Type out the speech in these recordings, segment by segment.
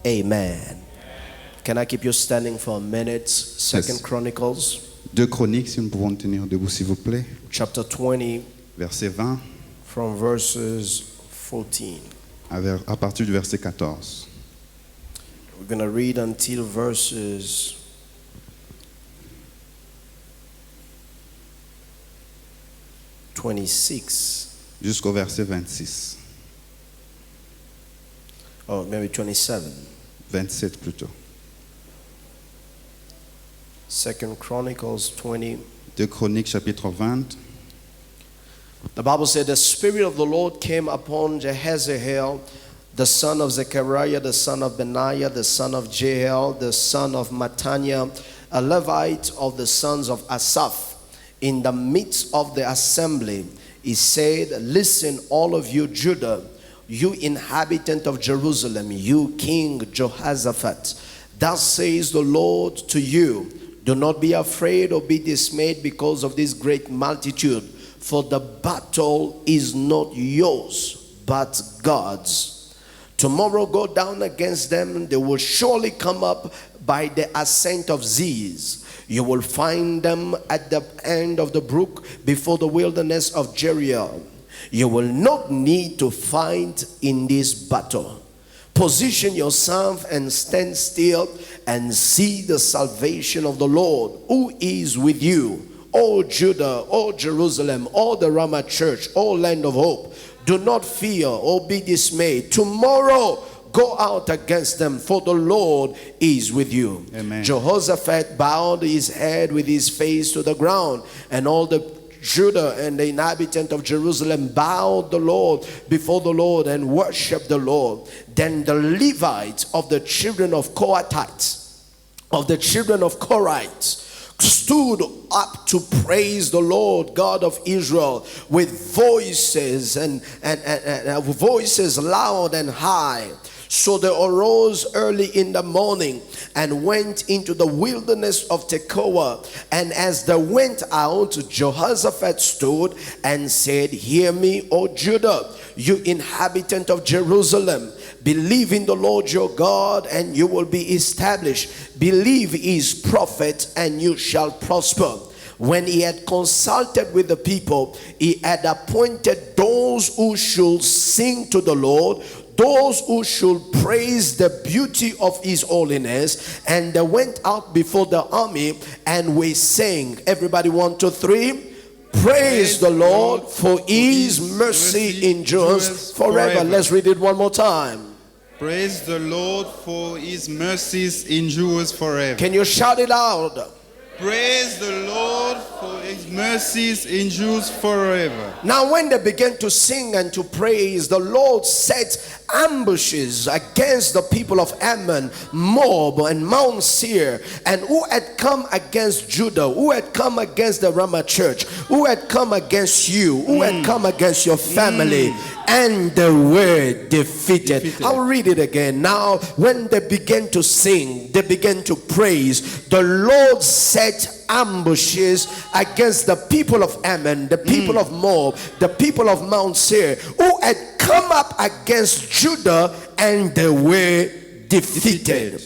Amen. Can I keep you standing for a minute? Second Yes. Chronicles, 2 Chroniques, si nous pouvons nous tenir debout, s'il vous plaît. chapter 20, Verset 20 from verses 14. à partir du verset 14. We're going to read until verses 26. Jusqu'au verset 26. Or maybe 27. 27 plutôt. Second Chronicles 20. 2 Chroniques, chapitre 20. The Bible said, the Spirit of the Lord came upon Jehaziel, the son of Zechariah, the son of Benaiah, the son of Jael, the son of Mattaniah, a Levite of the sons of Asaph, in the midst of the assembly. He said, listen, all of you Judah, you inhabitant of Jerusalem, you King Jehoshaphat, thus says the Lord to you, do not be afraid or be dismayed because of this great multitude, for the battle is not yours, but God's. Tomorrow go down against them, they will surely come up by the ascent of Ziz. You will find them at the end of the brook before the wilderness of Jeriel. You will not need to fight in this battle. Position yourself and stand still and see the salvation of the Lord who is with you. O Judah, O Jerusalem, O the Ramah church, O land of hope, do not fear or be dismayed. Tomorrow go out against them, for the Lord is with you. Amen. Jehoshaphat bowed his head with his face to the ground, and all the Judah and the inhabitant of Jerusalem bowed the Lord before the Lord and worshiped the Lord. Then the Levites of the children of Kohathites, of the children of Korite, stood up to praise the Lord God of Israel with voices and voices loud and high. So they arose early in the morning and went into the wilderness of Tekoa. And as they went out, Jehoshaphat stood and said, hear me, O Judah, you inhabitant of Jerusalem. Believe in the Lord your God and you will be established. Believe his prophet and you shall prosper. When he had consulted with the people, he had appointed those who should sing to the Lord, those who should praise the beauty of his holiness. And they went out before the army and we sang. Everybody, 1, 2, 3. Praise the Lord, for his mercy endures forever. Let's read it one more time. Praise the Lord, for his mercies endures forever. Can you shout it out? Praise the Lord, for his mercies endures forever. Now when they began to sing and to praise, the Lord set ambushes against the people of Ammon, Moab, and Mount Seir, and who had come against Judah, who had come against the Ramah church, who had come against you, who had come against your family, and they were defeated. I'll read it again. Now when they began to sing, they began to praise, the Lord set ambushes against the people of Ammon, the people of Moab, the people of Mount Seir, who had come up against Judah, and they were defeated.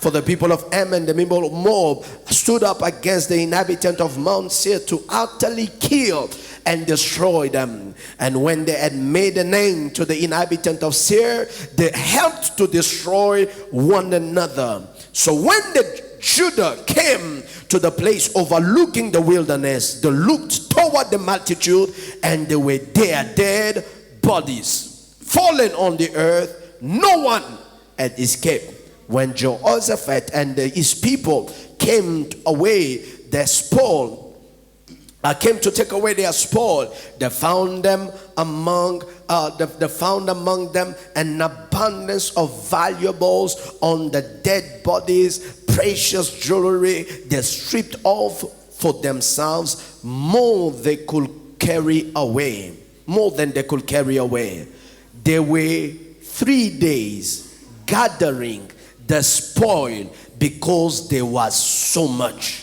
For the people of Ammon, the people of Moab stood up against the inhabitant of Mount Seir to utterly kill and destroy them. And when they had made a name to the inhabitant of Seir, they helped to destroy one another. So when the Judah came to the place overlooking the wilderness, they looked toward the multitude, and they were there, dead bodies fallen on the earth. No one had escaped. When Jehoshaphat and his people came away their spoil, came to take away their spoil, they found among them an abundance of valuables on the dead bodies, precious jewelry. They stripped off for themselves more they could carry away, more than they could carry away. They were 3 days gathering the spoil because there was so much.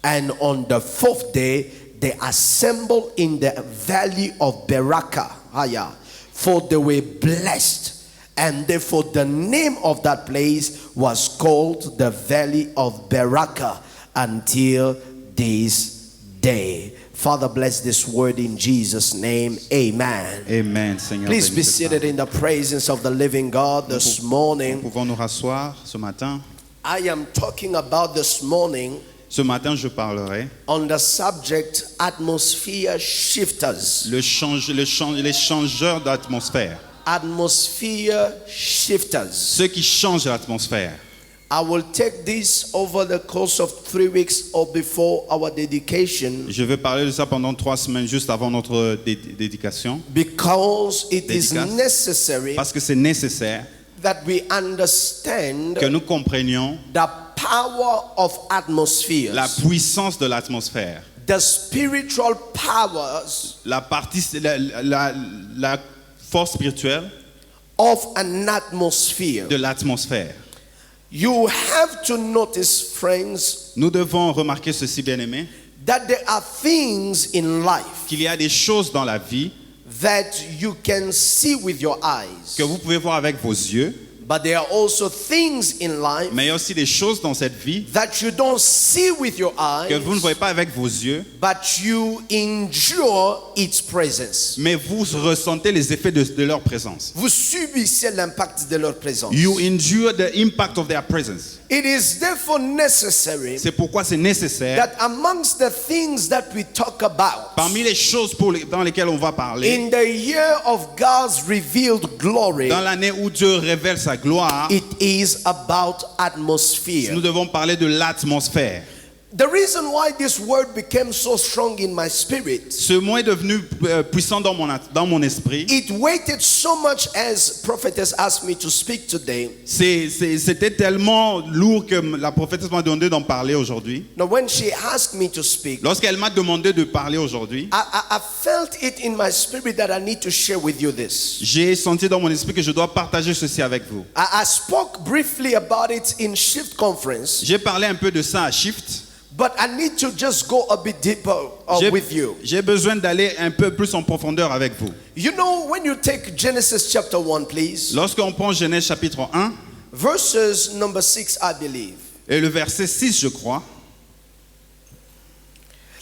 And on the 4th day, they assembled in the valley of Beraka, for they were blessed And therefore the name of that place was called the Valley of Beraka until this day. Father, bless this word in Jesus' name. Amen. Amen, Seigneur. Please be bénis cette seated parole. in the presence of the living God this Nous morning. pouvons nous rasseoir ce matin. I am talking about this morning Ce matin, je parlerai on the subject atmosphere shifters. les changeurs d'atmosphère. Atmosphere shifters. Ceux qui changent l'atmosphère. I will take this over the course of 3 weeks or before our dedication Je vais parler de ça pendant 3 semaines, juste avant notre dédication. because it is Dédicace. necessary Parce que c'est nécessaire that we understand que nous comprenions the power of atmospheres, la puissance de l'atmosphère. the spiritual powers La force spirituelle of an atmosphere. de l'atmosphère. You have to notice, friends, Nous devons remarquer ceci, bien-aimés, that there are things in life qu'il y a des choses dans la vie that you can see with your eyes, que vous pouvez voir avec vos yeux, but there are also things in life mais il y a aussi des choses dans cette vie that you don't see with your que vous ne eyes, voyez pas avec vos yeux, but you endure its presence. mais vous ressentez les effets de leur présence. Vous subissez l'impact de leur présence. You endure the impact of their presence. It is therefore necessary C'est pourquoi c'est nécessaire, that amongst the things that we talk about parmi les choses dans lesquelles on va parler, in the year of God's revealed glory, dans l'année où Dieu révèle sa gloire, it is about atmosphere. nous devons parler de l'atmosphère. The reason why this word became so strong in my spirit, Ce mot est devenu puissant dans mon esprit. it weighted so much as prophetess asked me to speak today. C'était tellement lourd que la prophétesse m'a demandé d'en parler aujourd'hui. Now when she asked me to speak, Lorsqu'elle m'a demandé de parler aujourd'hui, I felt it in my spirit that I need to share with you this. j'ai senti dans mon esprit que je dois partager ceci avec vous. I spoke briefly about it in Shift Conference, J'ai parlé un peu de ça à Shift. but I need to just go a bit deeper with you. J'ai besoin d'aller un peu plus en profondeur avec vous. You know, when you take Genesis chapter 1, please, Lorsqu'on prend Genèse chapitre 1 verses number 6, I believe. et le verset 6, je crois,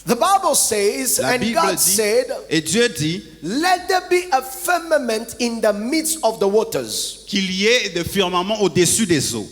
The Bible says, la and Bible God dit, said, et Dieu dit let there be a firmament in the midst of the waters, qu'il y ait des firmaments au-dessus des eaux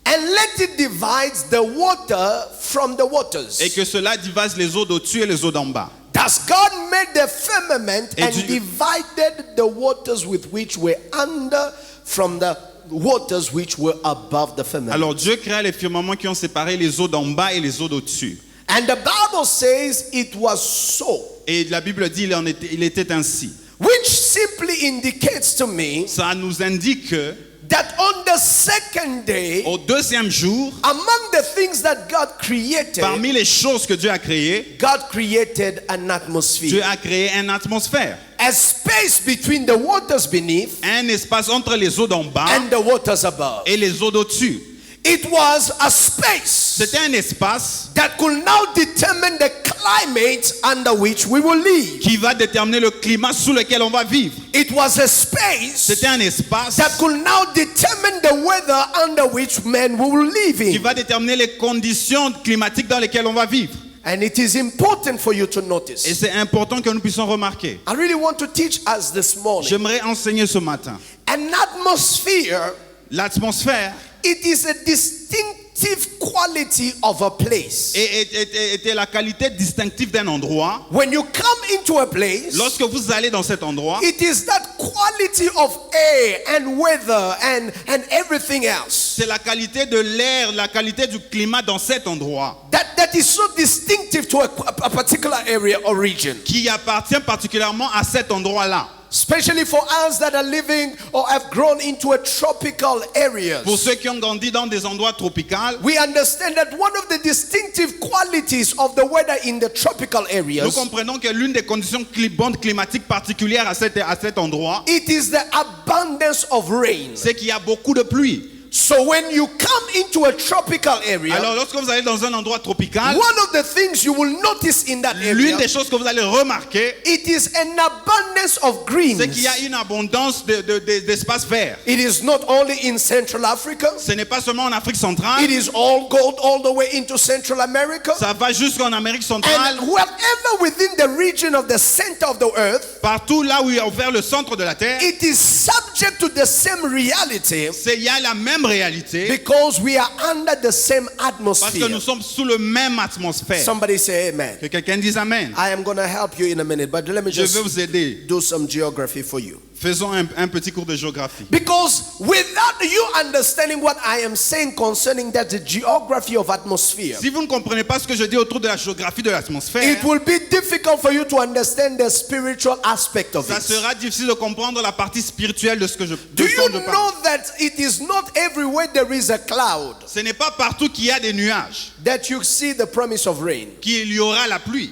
and let it divide the water from the waters. et que cela divise les eaux d'au-dessus et les eaux d'en bas. Thus God made the firmament Et and Dieu- divided the waters with which were under from the waters which were above the firmament. Alors Dieu créa les firmaments qui ont séparé les eaux d'en bas et les eaux d'au-dessus. And the Bible says it was so, Et la Bible dit il était ainsi. which simply indicates to me Ça nous indique que that on the second day, au deuxième jour, among the things that God created, parmi les choses que Dieu a créées, God created an Dieu atmosphere, a créé une atmosphère, a space between the waters beneath un espace entre les eaux d'en bas and the waters above. et les eaux d'au-dessus. It was a space C'était un espace that could now determine the climate under which we will live. qui va déterminer le climat sous lequel on va vivre. It was a space C'était un espace that could now determine the weather under which men will live qui in. va déterminer les conditions climatiques dans lesquelles on va vivre. And it is important for you to Et notice. c'est important que nous puissions remarquer. I really want to teach us this morning. J'aimerais enseigner ce matin. An atmosphere, L'atmosphère it is a distinctive quality of a place. était la qualité distinctive d'un endroit. When you come into a place, Lorsque vous allez dans cet endroit, it is that quality of air and weather and everything else c'est la qualité de l'air, la qualité du climat dans cet endroit that is so distinctive to a particular area or region. qui appartient particulièrement à cet endroit-là. Especially for us that are living or have grown into a tropical areas. Pour ceux qui ont grandi dans des endroits tropicaux, We understand that one of the distinctive qualities of the weather in the tropical nous areas, comprenons que l'une des conditions bonnes climatiques particulières à cet endroit, it is the abundance of rain. c'est qu'il y a beaucoup de pluie. So when you come into a tropical area, Alors lorsque vous allez dans un endroit tropical, one of the things you will notice in that l'une area, des choses que vous allez remarquer, it is an abundance of greens. c'est qu'il y a une abondance d'espace vert. It is not only in Central Africa, Ce n'est pas seulement en Afrique centrale, it is all goes all the way into Central America. ça va jusqu'en Amérique centrale, And wherever within the region of the center of the earth, partout là où il y a ouvert le centre de la terre, it is subject to the same reality il y a la même réalité because we are under the same parce que atmosphere. nous sommes sous le même atmosphère. Somebody say amen. Que quelqu'un dise Amen. I am going to help you in a minute, but let me Je vais just vous aider. do some geography for you. Faisons un petit cours de géographie. Because without you understanding what I am saying concerning that the geography of atmosphere, Si vous ne comprenez pas ce que je dis autour de la géographie de l'atmosphère, it will be difficult for you to understand the spiritual aspect of ça it. sera difficile de comprendre la partie spirituelle de ce que je Do de ce you dont je parle. know that it is not everywhere there is a cloud Ce n'est pas partout qu'il y a des nuages that you see the promise of rain? qu'il y aura la pluie.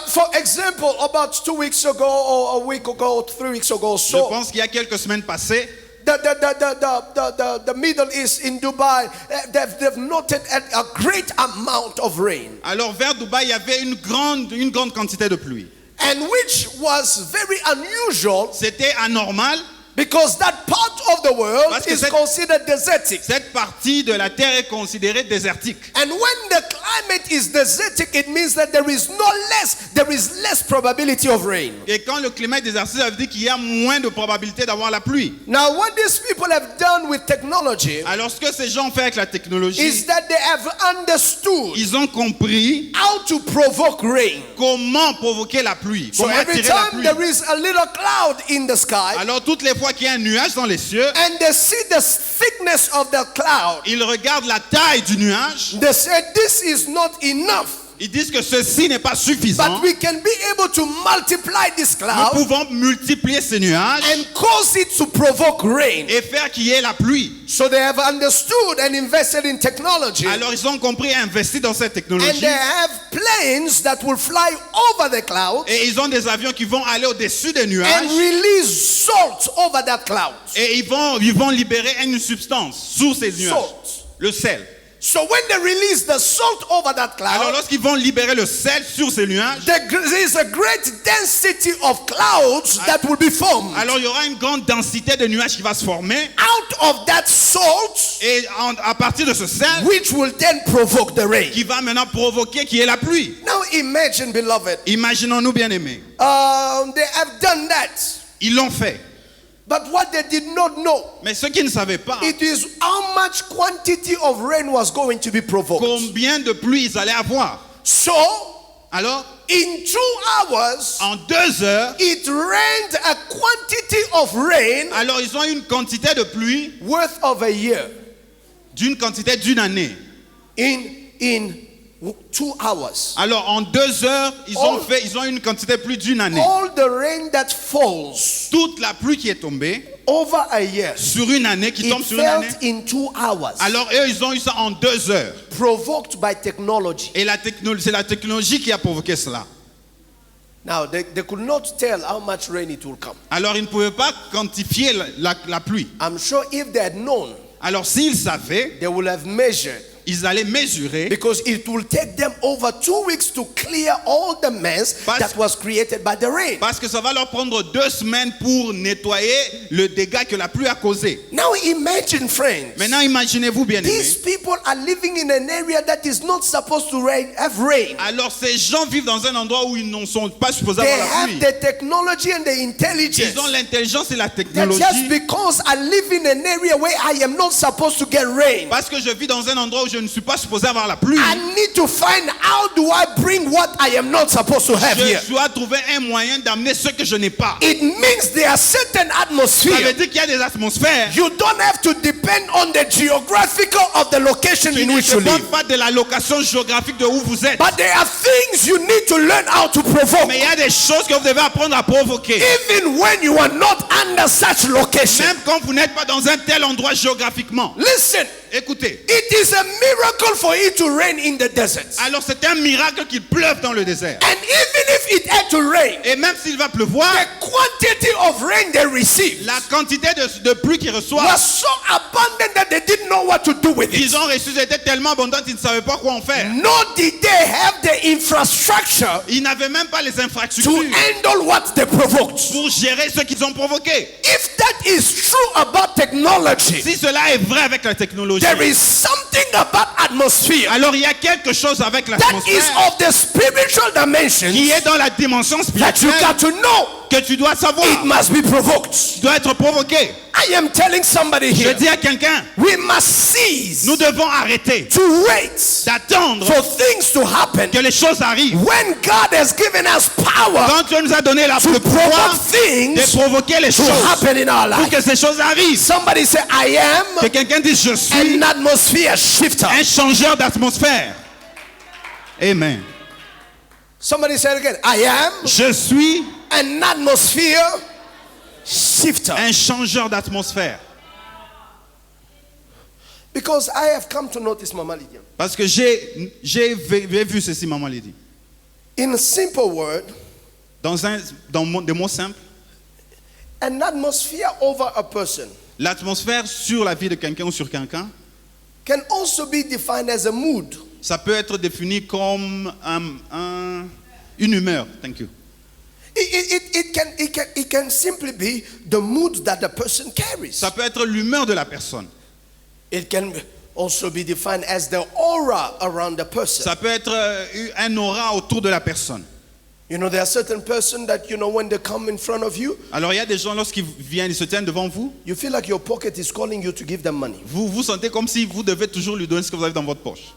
For example, about 2 weeks ago, or a week ago, or 3 weeks ago, Je so pense qu'il y a quelques semaines passées, the Middle East in Dubai, they've noted a great amount of rain, alors vers Dubaï, il y avait une grande quantité de pluie. and which was very unusual C'était anormal. because that part of the world Parce que is cette- considered desertic. Cette partie de la terre est considérée désertique. And when the climate is desertic, it means that there is less probability of rain. Et quand le climat est désertique, ça veut dire qu'il y a moins de probabilité d'avoir la pluie. Now, what these people have done with technology Alors ce que ces gens ont fait avec la technologie, is that they have understood ils ont compris how to provoke rain. comment provoquer la pluie, So comment every attirer la time pluie. there is a little cloud in the sky, Alors toutes les fois qu'il y a un nuage dans les cieux, and they see the thickness of the cloud, ils regardent la taille du nuage, they say this is not enough, ils disent que ceci n'est pas suffisant. but we can be able to multiply this Nous cloud pouvons multiplier ces nuages and cause it to provoke rain. et faire qu'il y ait la pluie. So they have understood and invested in technology, Alors ils ont compris et investi dans cette and technologie. they have planes that will fly over the clouds Et ils ont des avions qui vont aller au-dessus des and nuages. release salt over that cloud. Et ils vont libérer une substance sur ces nuages. Salt. Le sel. So when they release the salt over that Alors cloud, lorsqu'ils vont libérer le sel sur ces nuages, there is a great density of clouds that will be formed. alors il y aura une grande densité de nuages qui va se former. Out of that salt, Et à partir de ce sel, which will then provoke the rain. qui va maintenant provoquer qu'il y ait la pluie. Now imagine, beloved, Imaginons-nous bien aimés. they have done that. Ils l'ont fait. But what they did not know, Mais ceux qui ne savaient pas it is how much quantity of rain was going to be provoked. combien de pluie ils allaient avoir. So, Alors, in 2 hours, en 2 heures, it rained a quantity of rain alors ils ont une quantité de pluie worth of a year d'une quantité d'une année. in 2 hours. Alors en 2 heures, ils ont une quantité de pluie d'une année. All the rain that falls Toute la pluie qui est tombée over a year, sur une année, qui tombe it sur une année. felt in 2 hours, Alors eux, ils ont eu ça en 2 heures. provoked by technology. Et c'est la technologie qui a provoqué cela. Now, they could not tell how much rain it will come. Alors ils ne pouvaient pas quantifier la pluie. I'm sure if they had known, Alors s'ils savaient, they would have measured, ils allaient mesurer. because it will take them over 2 weeks to clear all the mess that was created by the rain. Parce que ça va leur prendre 2 semaines pour nettoyer le dégât que la pluie a causé. Now imagine, friends, Maintenant, imaginez-vous bien these aimés. people are living in an area that is not supposed to have rain. Alors ces gens vivent dans un endroit où ils ne sont pas supposés They avoir la have pluie. the technology and the intelligence. Ils ont l'intelligence et la That technologie. just because I live in an area where I am not supposed to get rain, Parce que je vis dans un endroit où je ne suis pas supposé avoir la pluie. I need to find how do I bring what I am not supposed to have here. Je dois trouver un moyen d'amener ce que je n'ai pas. It means there are certain Ça veut atmospheres. dire qu'il y a des atmosphères. You don't have to depend on the geographical of the location Tu in ne which you dépends live. pas de la location géographique de où vous êtes. But there are things you need to learn how to provoke. Mais il y a des choses que vous devez apprendre à provoquer. Even when you are not under such location. Même quand vous n'êtes pas dans un tel endroit géographiquement. Listen, Écoutez, it is a miracle for it to rain in the desert. Alors c'est un miracle qu'il pleuve dans le désert. And even if it had to rain, Et même s'il va pleuvoir, the quantity of rain they received la quantité de pluie qu'ils reçoivent, was so abundant that they didn't know what to do with it. qu'ils ont reçu, c'était tellement abondant qu'ils ne savaient pas quoi en faire. Nor did they have the infrastructure Ils n'avaient même pas les to infrastructures handle what they provoked. pour gérer ce qu'ils ont provoqué. If that is true about technology, Si cela est vrai avec la technologie, there is something about atmosphere alors il y a quelque chose avec that is l'atmosphère of the spiritual dimension qui est dans la dimension that you spirituelle got to know. que tu dois savoir. It must be provoked. Tu dois être provoqué. I am telling somebody Je here, dis à quelqu'un, we must cease nous devons arrêter to wait d'attendre for things to happen que les choses arrivent. when God has given us power Quand Dieu nous a donné le to pouvoir provoke de things provoquer les to choses happen in our pour life. que ces choses arrivent. Somebody say, I Que am quelqu'un dise, je suis an atmosphere shifter. un changeur d'atmosphère. Amen. Somebody say it again. I am Je suis an atmosphere shifter. un changeur d'atmosphère. Because I have come to notice, Mama Lydia. Parce que j'ai vu ceci, Maman Lydie. In a simple word, Des mots simples, an atmosphere over a person l'atmosphère sur la vie de quelqu'un ou sur quelqu'un, can also be defined as a mood. ça peut être défini comme une humeur. Thank you. It can simply be the mood that the person carries. Ça peut être l'humeur de la personne. It can also be defined as the aura around the person. Ça peut être un aura autour de la personne. You know, there are certain persons that, you know, when they come in front of you, Alors il y a des gens, lorsqu'ils viennent, ils se tiennent devant vous, you feel like your pocket is calling you to give them money. vous vous sentez comme si vous devez toujours lui donner ce que vous avez dans votre poche.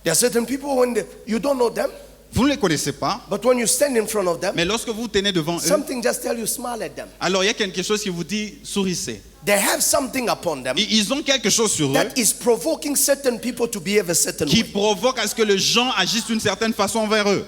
There are certain people when you don't know them, Vous ne les connaissez pas, but when you stand in front of them, mais lorsque vous tenez devant eux, something just tell you smile at them. alors il y a quelque chose qui vous dit sourissez. They have something upon them Ils ont quelque chose sur eux that is provoking certain people to behave a certain qui way. provoque à ce que les gens agissent d'une certaine façon envers eux.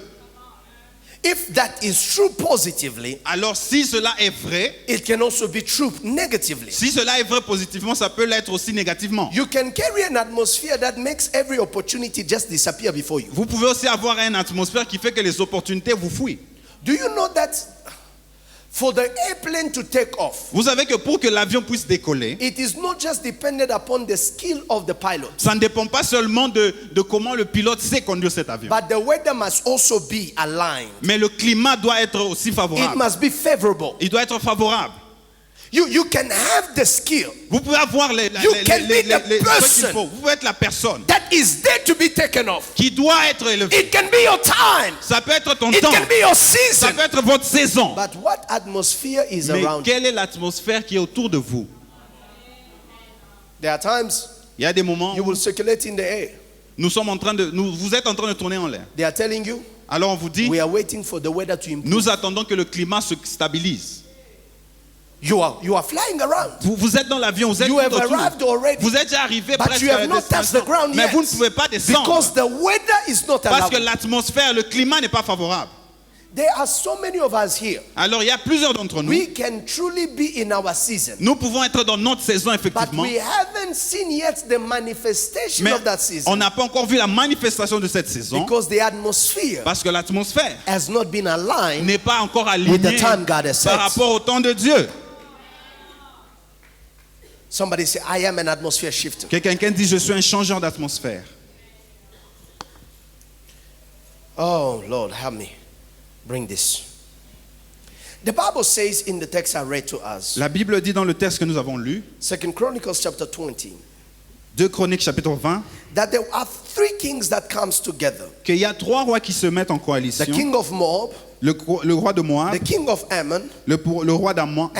If that is true positively, Alors si cela est vrai, it can also be true negatively. si cela est vrai positivement, ça peut l'être aussi négativement. You can carry an atmosphere that makes every opportunity just disappear before you. Vous pouvez aussi avoir une atmosphère qui fait que les opportunités vous fuient. Do you know that for the airplane to take off, Vous savez que pour que l'avion puisse décoller, it is not just dependent upon the skill of the pilot, ça ne dépend pas seulement de comment le pilote sait conduire cet avion. but the weather must also be aligned. Mais le climat doit être aussi It favorable. must be favorable. Il doit être favorable. You can have the skill Vous pouvez avoir You can be the ce qu'il person faut. Vous pouvez être la personne that is there to be taken off. qui doit être élevée. It can be your time. Ça peut être ton It temps. can be your Ça season. peut être votre saison. But what atmosphere is Mais around you? quelle est l'atmosphère qui est autour de vous? There are times Il y a des moments you où will circulate in the air. vous êtes en train de tourner en l'air. They are telling you, Alors on vous dit, we are waiting for the weather to improve. nous attendons que le climat se stabilise. You are flying around. Vous êtes dans l'avion, vous êtes You tout have autour. arrived already. Vous êtes déjà arrivé But presque you à have la not touched destination. the ground Mais yet. vous ne pouvez pas descendre Because the weather is not parce que allowed. l'atmosphère, le climat n'est pas favorable. There are so many of us here. Alors il y a plusieurs d'entre nous. We can truly be in our season. Nous pouvons être dans notre saison But effectivement. we haven't seen yet the manifestation Mais of that on season. n'a pas encore vu la manifestation de cette saison Because the atmosphere parce que l'atmosphère has not been aligned n'est pas encore with the alignée time God has set. par rapport au temps de Dieu. Somebody say, I am an atmosphere shifter. Que quelqu'un dit, je suis un changeur d'atmosphère. Oh, Lord, help me bring this. The Bible says in the text I read to us, La Bible dit dans le texte que nous avons lu, 2 Chronicles chapter 20, 2 Chroniques chapitre 20, that there are three kings that comes together. qu'il y a trois rois qui se mettent en The coalition. king of Moab, Le roi de Moab, the king of Ammon, le roi d'Ammon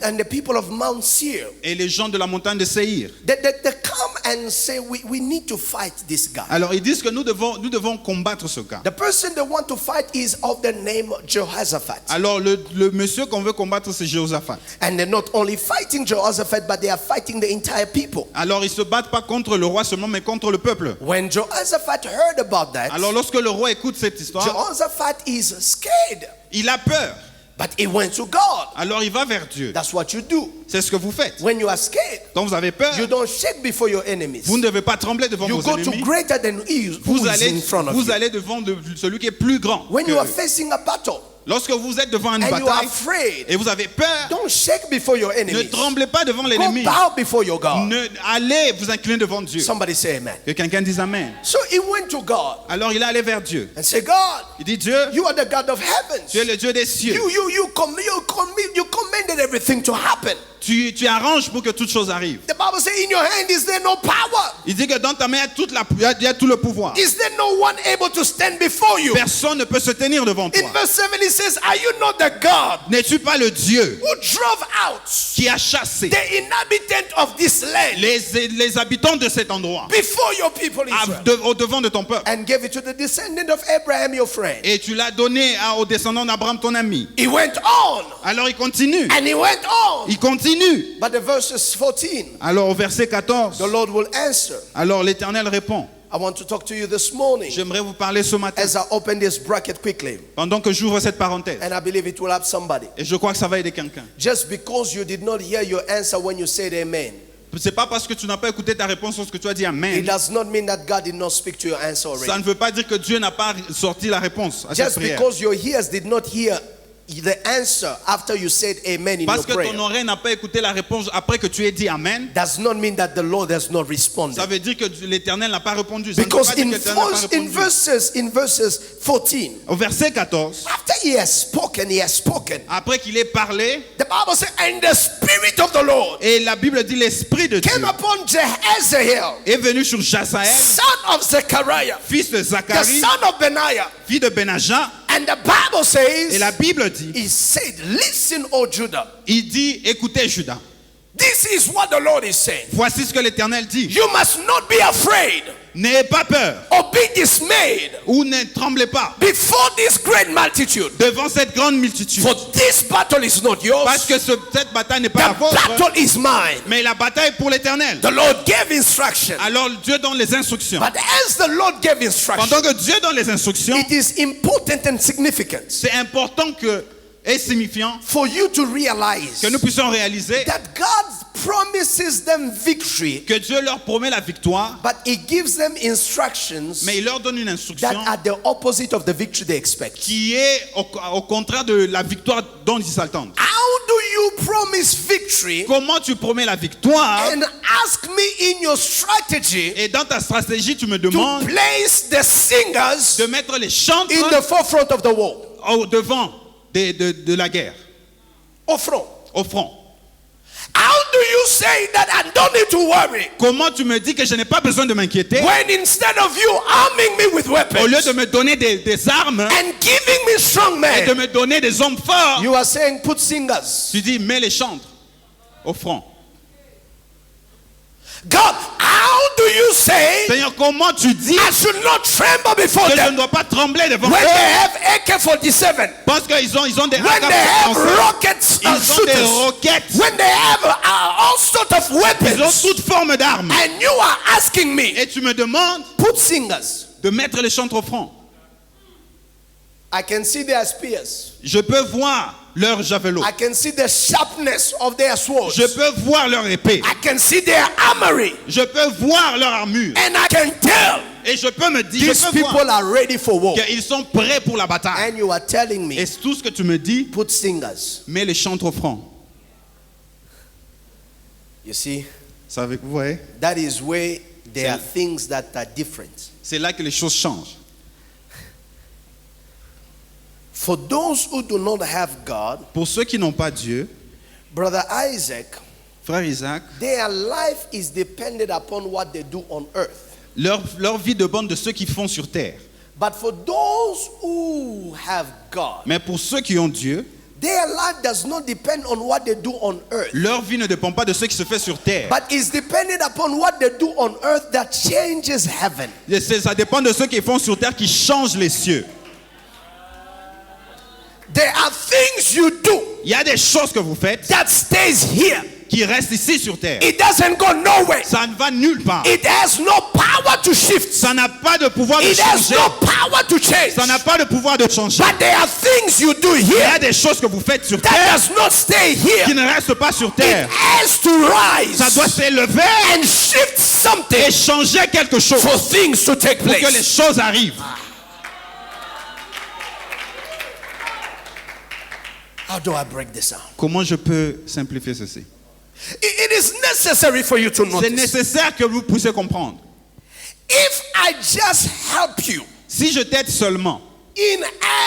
and the people of Mount Seir. et les gens de la montagne de Séhir. They come and say, we need to fight this guy. Alors ils disent que nous devons combattre ce gars. The person they want to fight is of the name Jehoshaphat. Alors le monsieur qu'on veut combattre, c'est Jéhoshaphat. And they're not only fighting Jehoshaphat, but they are fighting the entire people. Alors ils se battent pas contre le roi seulement, mais contre le peuple. When Jehoshaphat heard about that, Alors lorsque le roi écoute cette histoire, Jehoshaphat is scared. il a peur. But he went to God. Alors il va vers Dieu. That's what you do. C'est ce que vous faites. When you are scared, Quand vous avez peur, you don't shake before your enemies. vous ne devez pas trembler devant You vos go to ennemis. greater than who Vous is allez, in front of vous you. allez devant celui qui est plus grand. When que you are eux. facing a battle Lorsque vous êtes devant une and you are bataille afraid, et vous avez peur, don't shake before your ne enemies. tremblez pas devant Go l'ennemi. bow before your God. Allez vous incliner devant Dieu. Somebody say amen. Que quelqu'un dise Amen. So he went to God Alors il est allé vers Dieu. and said, God, Il dit Dieu, you are the God of heavens. tu es le Dieu des cieux. You commanded everything to happen. Tu arranges pour que toute chose arrive. The Bible says, in your hand is there no power? Il dit que dans ta main il y a tout le pouvoir. Is there no one able to stand before you? Personne ne peut se tenir devant toi. In verse 7 it says, are you not the God N'es-tu pas le Dieu who drove out qui a chassé the inhabitant of this land les habitants de cet endroit before your people Israel au devant de ton peuple? and gave it to the descendant of Abraham your friend? Et tu l'as donné aux descendants d'Abraham ton ami. He went on Alors il continue. and he went on. Il continue. But the verses 14, Alors au verset 14, the Lord will answer. alors l'Éternel répond. I want to talk to you this morning J'aimerais vous parler ce matin as I open this bracket quickly, pendant que j'ouvre cette parenthèse. and I believe it will help somebody. Et je crois que ça va aider quelqu'un. Just because you did not hear your answer when you said amen, C'est pas parce que tu n'as pas écouté ta réponse lorsque tu as dit it Amen. does not mean that God did not speak to your answer Ça already. ne veut pas dire que Dieu n'a pas sorti la réponse à cette Just prière. because your ears did not hear the answer after you said amen in Parce your que prayer ton oreille n'a pas écouté la réponse après que tu aies dit Amen. does not mean that the Lord has not responded. Ça veut dire que l'Éternel n'a pas répondu. Ça ne veut Because pas dire que l'Éternel n'a pas in répondu. verses 14, Au verset 14, after he has spoken, après qu'il ait parlé, the Bible says, and the Spirit of the Lord et la Bible dit l'Esprit de Dieu came upon Jehaziel, est venu sur Jasaël, son of Zechariah, fils de the Zacharie, son of Benaiah. fils de Benaja. And the Bible Et says, la Bible dit, he said, listen, O Judah. il dit, écoutez Judas, This is what the Lord is saying. voici ce que l'Éternel dit. You must not be afraid N'ayez pas peur or be dismayed ou ne tremblez pas before this great multitude. devant cette grande multitude. For this battle is not yours. Parce que cette bataille n'est pas la The vôtre, battle is mine. mais la bataille est pour l'Éternel. The Lord gave instruction. Alors Dieu donne les instructions. But as the Lord gave instruction, Pendant que Dieu donne les instructions, it is important and significant c'est important et signifiant for you to realize que nous puissions réaliser that God promises them victory, que Dieu leur promet la victoire, but He gives them instructions mais il leur donne une that instruction are the opposite of the victory they expect. qui est au contraire de la victoire dont ils s'attendent. How do you promise victory Comment tu promets la victoire and ask me in your strategy et dans ta stratégie tu me to demandes place the singers de mettre les chantres in the forefront of the war? au devant de la guerre, Au front. au front. How do you say that I don't need to worry Comment tu me dis que je n'ai pas besoin de m'inquiéter when instead of you arming me with au lieu weapons de me donner des armes and giving me strong et de men, me donner des hommes forts? you are saying put singers? Tu dis mets les chantres au front. God, how do you say Seigneur, comment tu dis I should not tremble before que je ne them dois pas trembler devant when eux? they have AK-47, Parce qu'ils ont des when they have AK-47, rockets ils ont des shooters, roquettes, when they have all sorts of ils ont weapons, toute forme d'armes. and you are asking me Et tu me demandes put singers? de mettre les chantres au front. I can see their spears. Je peux voir leur javelot. I can see the sharpness of their swords. Je peux voir leur épée. I can see their armory, Je peux voir leur armure. and I can tell Et je peux me dire, these je peux voir people are ready for war. qu'ils sont prêts pour la bataille. And you are telling Et me c'est tout ce que tu me dis, put singers. mets les chantres au front. You see, Vous voyez? that is where there are things that are different. C'est là que les choses changent. For those who do not have God, Pour ceux qui n'ont pas Dieu, Brother Isaac, frère Isaac, their life is dependent upon what they do on earth. leur vie dépend de ceux qui font sur terre. But for those who have God, Mais pour ceux qui ont Dieu, their life does not depend on what they do on earth, leur vie ne dépend pas de ce qui se fait sur terre. but is dependent upon what they do on earth that changes heaven. Ça dépend de ceux qui font sur terre qui changent les cieux. There are things you do Il y a des choses que vous faites that stays here. qui restent ici sur terre. It doesn't go nowhere. Ça ne va nulle part. It has no power to shift. Ça n'a pas de pouvoir de It has changer. no power to change. Ça n'a pas de pouvoir de changer. But there are things you do Il y here a des choses que vous faites sur that terre does not stay qui here. ne restent pas sur It terre. has to Ça doit rise s'élever and shift something et changer quelque chose for things to take pour que les place. choses arrivent. How do I break this down? Comment je peux simplifier ceci? It is necessary for you to C'est notice. nécessaire que vous puissiez comprendre. If I just help you Si je t'aide seulement in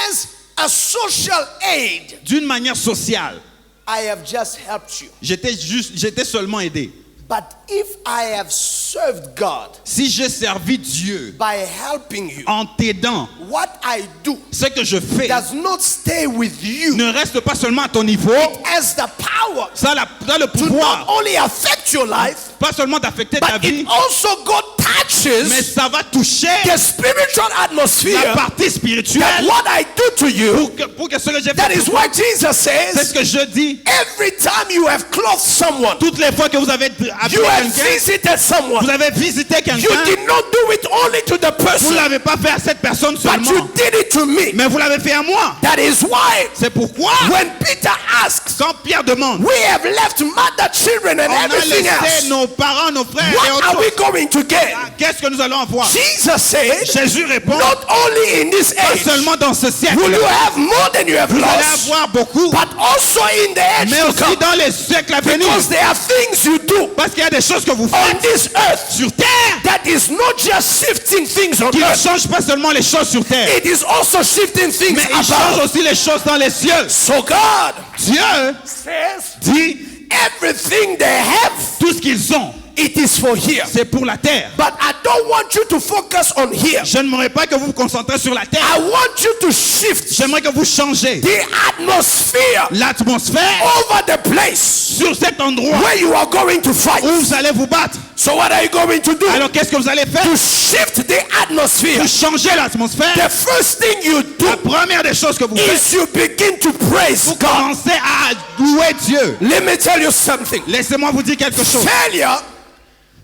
as a social aid, d'une manière sociale, I have just helped you. j'étais seulement aidé. But if I have served God Si j'ai servi Dieu by helping you, en t'aidant, what I do ce que je fais does not stay with you. ne reste pas seulement à ton niveau, Has the power ça a le to not pouvoir, only affect your life, pas seulement d'affecter ta but vie, it also God mais touches ça va toucher the spiritual la atmosphere. partie That spirituelle what I do to you, pour que ce que j'ai that fait, is why Jesus c'est ce says, que je dis. every time you have clothed someone, Toutes les fois que vous avez appelé you have quelqu'un, visited vous someone, avez visité you quelqu'un, did not do it only to the vous person, ne l'avez pas fait à cette personne but seulement, you did it to me. mais vous l'avez fait à moi. That is why C'est pourquoi, when Peter asks, quand Pierre demande, we have left mother, children, and on a everything laissé else, nos parents, nos frères et what are autres, we going to get? qu'est-ce que nous allons avoir? Jesus said, Jésus répond, not only in this pas age seulement dans ce siècle, will you have more than you have vous allez lost, avoir beaucoup, but also in the age mais to aussi come. dans les siècles à venir. Because there are things you do Parce qu'il y a des choses que vous on faites this earth sur terre that is not just shifting things on qui ne earth, changent pas seulement les choses sur terre, it is also shifting things mais il change above. aussi les choses dans les cieux. So God Dieu says, dit, everything they have, tout ce qu'ils ont, it is for here. c'est pour la terre. But I don't want you to focus on here. Je n'aimerais pas que vous vous concentrez sur la terre. I want you to shift J'aimerais que vous changez the atmosphere l'atmosphère over the place sur cet endroit where you are going to fight. où vous allez vous battre. So what are you going to do? Alors qu'est-ce que vous allez faire? To shift the atmosphere. Pour changer l'atmosphère, The first thing you la do première des choses que vous faites, is you begin to praise vous God. commencez à louer Dieu. Let me tell you something. Laissez-moi vous dire quelque chose.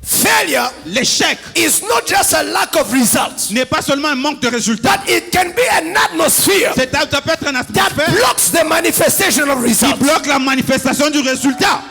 Failure L'échec is not just a lack of results, n'est pas seulement un manque de résultats. but it can be an atmosphere Ça peut être un that atmosphère blocks the manifestation of qui results. bloque la manifestation du résultat.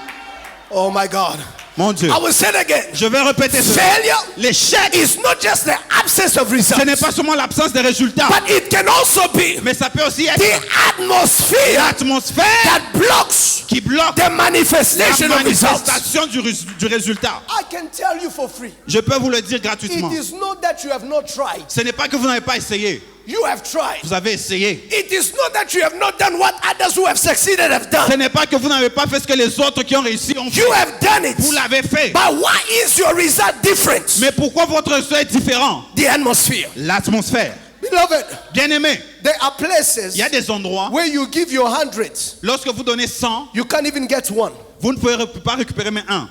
Oh my God. Mon Dieu. I will say it again. Je vais répéter cela. Failure L'échec, is not just the absence of ce n'est results, pas seulement l'absence de résultats, but it can also be mais ça peut aussi être the atmosphere l'atmosphère that blocks qui bloque the la manifestation of results. manifestation du résultat. I can tell you for free. Je peux vous le dire gratuitement. It is not that you have not tried. Ce n'est pas que vous n'avez pas essayé. You have tried. Vous avez essayé. It is not that you have not done what others who have succeeded have Ce done. n'est pas que vous n'avez pas fait ce que les autres qui ont réussi ont fait. You have done it. Vous l'avez fait. But why is your result different? Mais pourquoi votre résultat est différent? The atmosphere. L'atmosphère. Beloved, Bien-aimé, there are places il y a des endroits, where you give your hundreds, lorsque vous donnez 100, you can't even get one. vous ne pouvez pas récupérer même un.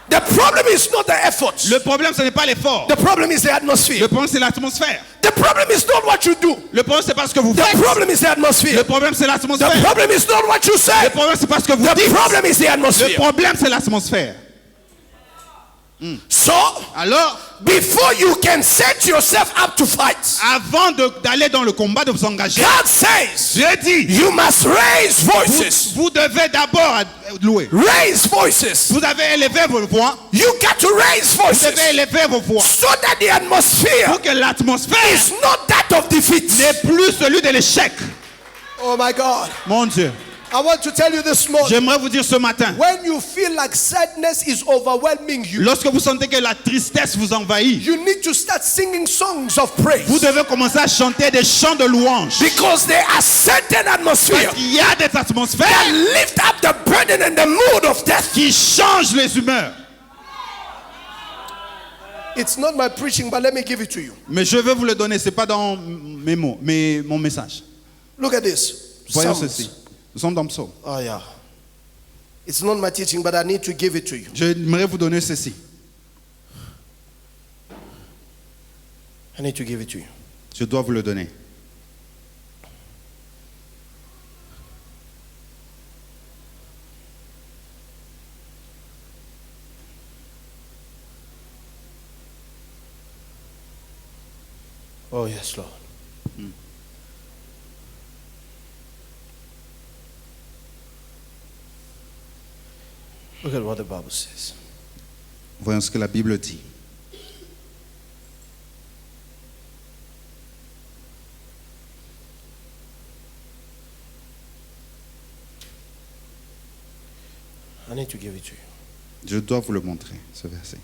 The problem is not the effort. Le problème, ce n'est pas l'effort. The problem is the atmosphere. Le problème, c'est l'atmosphère. The problem is not what you do. Le problème, c'est pas ce que vous The faites. problem is the atmosphere. Le problème, c'est The l'atmosphère. problem is not what you Le say. problème, c'est pas ce que vous The dites. problem is the Le atmosphere. problème, c'est l'atmosphère. So, Alors, before you can set yourself up to fight, avant d'aller dans le combat, de vous engager, God says Dieu dit, you must raise voices. vous devez d'abord louer. Raise voices. Vous avez élevé vos voix. You got to raise Vous voices devez élever vos voix. so that the atmosphere Pour que l'atmosphère is not that of defeat. n'est plus celui de l'échec. Oh my God. Mon Dieu. I want to tell you this morning. J'aimerais vous dire ce matin, When you feel like sadness is overwhelming you, lorsque vous sentez que la tristesse vous envahit, you need to start singing songs of praise. vous devez commencer à chanter des chants de louange. Because there are certain atmospheres Parce qu'il y a des atmosphères that lift up the burden and the mood of death. qui changent les humeurs. It's not my preaching, but let me give it to you. Mais je vais vous le donner, ce n'est pas dans mes mots, mais mon message. Look at this. Voyons Psalms. ceci. Nous sommes dans le psaume. Oh yeah. It's not my teaching, but I need to give it to you. J'aimerais vous donner ceci. I need to give it to you. Je dois vous le donner. Oh, yes, Lord. Look at what the Bible says. Voyons ce que la Bible dit. I need to give it to you. Je dois vous le montrer, ce verset.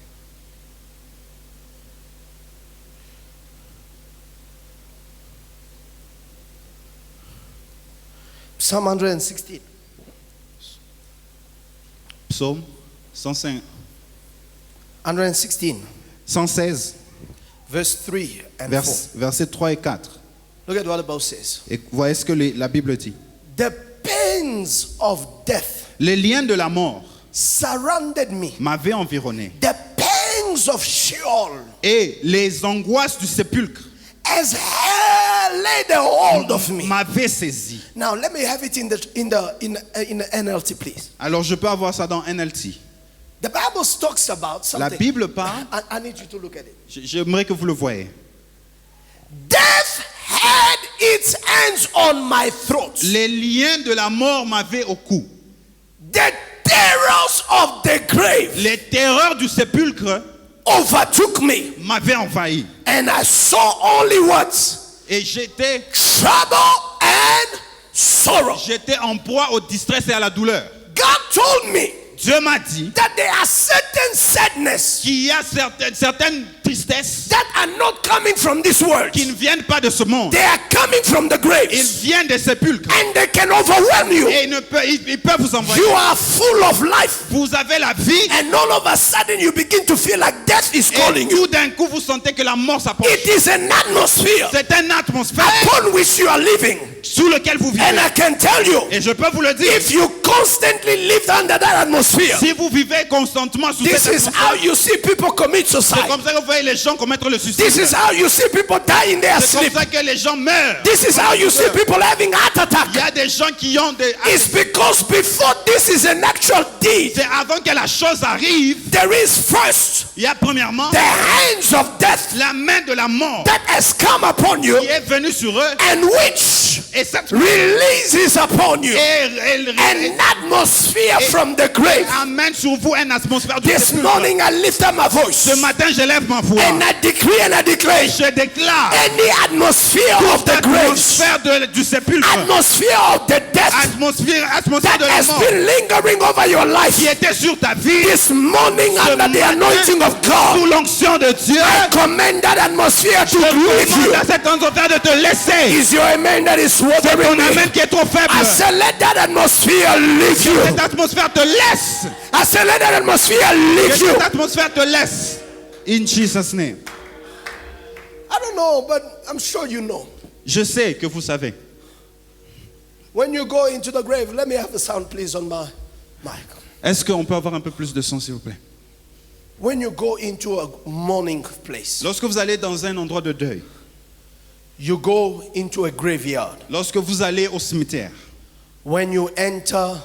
Psalm 116. Psaume 105, 116, 116, verse 3 and 4. versets 3 et 4. Look at what the Bible says. Et voyez ce que la Bible dit. The pains of death Les liens de la mort surrounded me. m'avaient environné. The pangs of Sheol Et les angoisses du sépulcre as hell laid a hold of me. m'avaient saisi. Now let me have it in the NLT, please. Alors je peux avoir ça dans NLT. The Bible talks about La something. Bible parle, I need you to look at it. j'aimerais que vous le voyez. Death had its hands on my throat. Les liens de la mort m'avaient au cou. The terrors of the grave Les terreurs du sépulcre overtook me, m'avaient envahi. and I saw only what? Et j'étais Trouble and sorrow. en proie au distress et à la douleur. God told me Dieu m'a dit that there are certain sadness qu'il y a certaines tristesses that are not coming from this world. qui ne viennent pas de ce monde. They are coming from the Ils graves, viennent des sépulcres. and they can overwhelm you. Et ils peuvent vous envoyer. You are full of life, Vous avez la vie. and all of a sudden you begin to feel like death is calling Et you. tout d'un coup, vous sentez que la mort s'approche. It is an atmosphere C'est une atmosphère upon which you are living, sous laquelle vous and vivez. I can tell you, Et je peux vous le dire. if you constantly live under that atmosphere, Si vous vivez constamment sous this cette is atmosphère, how you see people commit c'est suicide. comme ça que vous voyez les gens commettre le suicide. This is how you see people die in their C'est comme sleep. ça que les gens meurent. This is how you see people having heart Il y attack. a des gens qui ont des... It's because before this is an actual deed, C'est avant que la chose arrive. there is first Il y a premièrement the hands of death la main de la mort that has come upon you, qui est venue sur eux. and which Et cette releases upon you elle an atmosphere from the grave. amène sur vous une atmosphère du This sépulcre. morning I lift up my voice Ce matin, je lève ma voix. and I decree and I declare Je déclare any atmosphere of the graves, l'atmosphère du sépulcre, atmosphere of the death atmosphère that de la has mort been lingering over your life, qui était sur ta vie, this morning under the anointing of God, sous l'onction de Dieu. I command that atmosphere to Je leave you. demande à cette atmosphère de te laisser. Is your amen that is C'est watering ton me? amen qui est trop faible. I said let that atmosphere leave you. Cette atmosphère te laisse. I said let that atmosphere Que leave you. cette atmosphère te laisse. In Jesus' name. I don't know, but I'm sure you know. Je sais que vous savez. When you go into the grave, let me have the sound please on my mic. Est-ce qu'on peut avoir un peu plus de son, s'il vous plaît? When you go into a mourning place, Lorsque vous allez dans un endroit de deuil, you go into a graveyard. lorsque vous allez au cimetière, When you enter